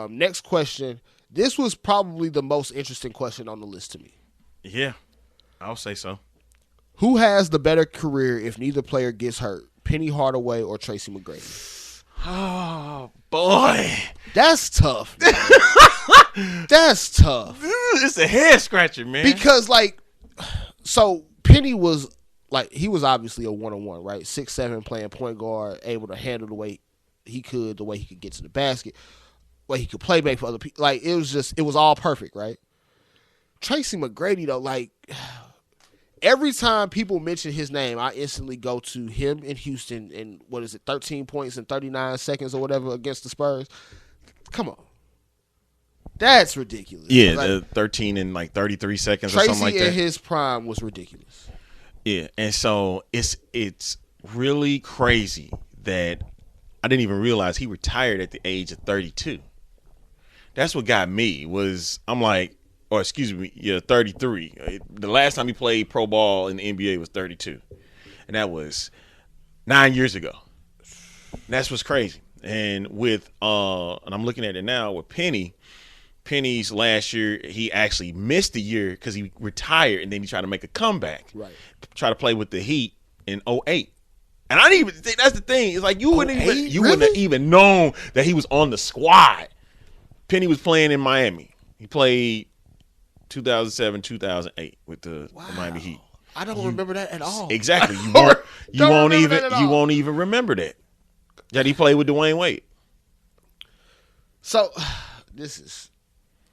Next question. This was probably the most interesting question on the list to me. Yeah, I'll say so. Who has the better career if neither player gets hurt? Penny Hardaway or Tracy McGrady? Oh, boy. That's tough, man. That's tough. It's a head scratcher, man. Because, so Penny was, he was obviously a one-on-one, right? 6'7", playing point guard, able to handle the way he could get to the basket, the way he could play make for other people. It was all perfect, right? Tracy McGrady, though, every time people mention his name, I instantly go to him in Houston and 13 points in 39 seconds or whatever against the Spurs. Come on. That's ridiculous. Yeah, the 13 in 33 seconds or something like that. Tracy in his prime was ridiculous. Yeah, and so it's really crazy that I didn't even realize he retired at the age of 32. That's what got me or excuse me, 33. The last time he played pro ball in the NBA was 32. And that was 9 years ago. And that's what's crazy. And and I'm looking at it now with Penny's last year, he actually missed a year because he retired and then he tried to make a comeback. Right. Try to play with the Heat in 2008. And I didn't even think that's the thing. It's you wouldn't have even known that he was on the squad. Penny was playing in Miami. He played 2007, 2008 with the Miami Heat. I don't remember that at all. Exactly. You won't even remember that he played with Dwayne Wade. So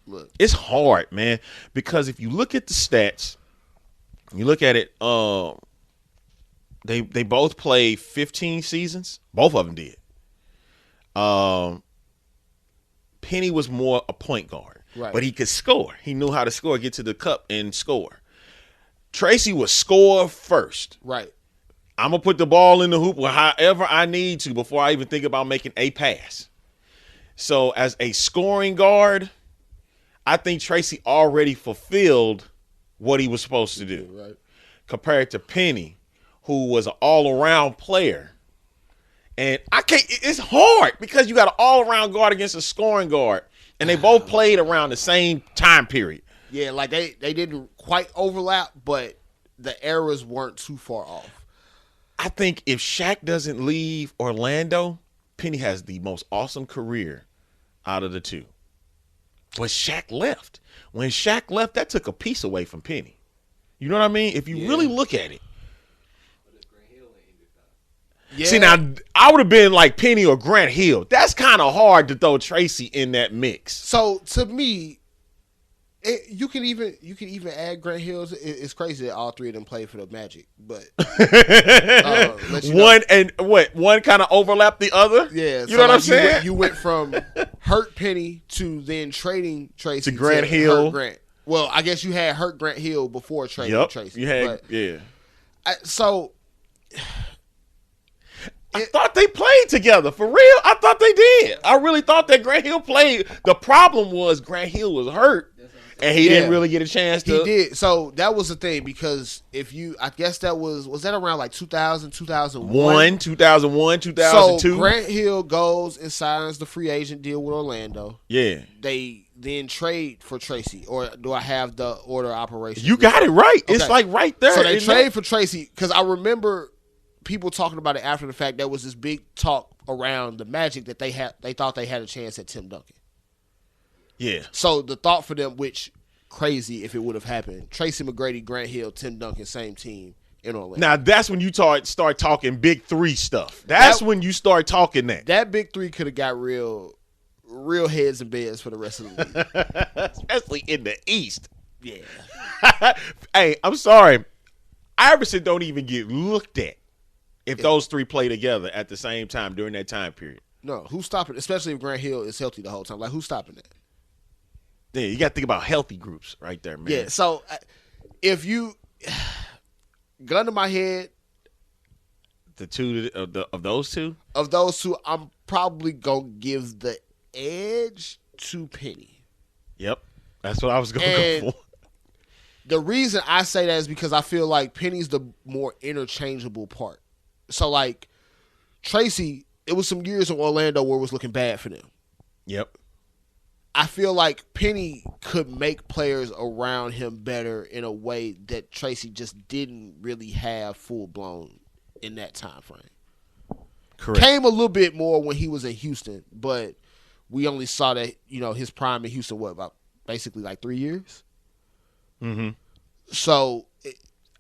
look. It's hard, man, because if you look at the stats, you look at it, they both played 15 seasons. Both of them did. Penny was more a point guard. Right. But he could score. He knew how to score, get to the cup and score. Tracy was score first. Right. I'm going to put the ball in the hoop however I need to before I even think about making a pass. So as a scoring guard, I think Tracy already fulfilled what he was supposed to do. Right. Compared to Penny, who was an all-around player. And it's hard because you got an all-around guard against a scoring guard. And they both played around the same time period. Yeah, they didn't quite overlap, but the eras weren't too far off. I think if Shaq doesn't leave Orlando, Penny has the most awesome career out of the two. But Shaq left. When Shaq left, that took a piece away from Penny. You know what I mean? If you really look at it. Yeah. See, now, I would have been like Penny or Grant Hill. That's kind of hard to throw Tracy in that mix. So, to me, you can even add Grant Hill. It's crazy that all three of them played for the Magic. But one kind of overlapped the other? Yeah. You know what I'm saying? You went from hurt Penny to then trading Tracy to Grant Hill. Hurt Grant. Well, I guess you had hurt Grant Hill before trading Tracy. You had, yeah. I thought they played together. For real, I thought they did. I really thought that Grant Hill played. The problem was Grant Hill was hurt, and he didn't really get a chance to. He did. So that was the thing, because I guess that was that around 2000, 2001? 2001, 2002. So Grant Hill goes and signs the free agent deal with Orlando. Yeah. They then trade for Tracy, or do I have the order of operations? You got it right. Okay. It's right there. So they trade for Tracy, because I remember people talking about it after the fact. There was this big talk around the Magic that they thought they had a chance at Tim Duncan. Yeah. So the thought for them, which crazy if it would have happened, Tracy McGrady, Grant Hill, Tim Duncan, same team in Orlando. Now that's when you start talking big three stuff. That's when you start talking that. That big three could have got real heads and beds for the rest of the league. Especially in the East. Yeah. Hey, I'm sorry. Iverson don't even get looked at if those three play together at the same time during that time period. No, who's stopping? Especially if Grant Hill is healthy the whole time. Who's stopping that? Yeah, you got to think about healthy groups right there, man. Yeah, so if you gun to my head, the two of those two, I'm probably gonna give the edge to Penny. Yep, that's what I was gonna go for. The reason I say that is because I feel like Penny's the more interchangeable part. So Tracy, it was some years in Orlando where it was looking bad for them. Yep. I feel like Penny could make players around him better in a way that Tracy just didn't really have full blown in that time frame. Correct. Came a little bit more when he was in Houston, but we only saw that, his prime in Houston, about basically like 3 years? Mm-hmm. So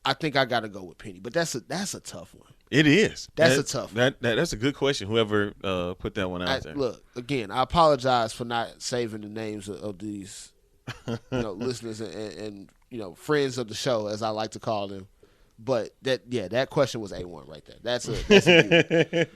I think I got to go with Penny, but that's a tough one. It is. That's a tough one. That's a good question. Whoever put that one out there. Look, again, I apologize for not saving the names of these listeners and friends of the show, as I like to call them. But that question was A1 right there. That's a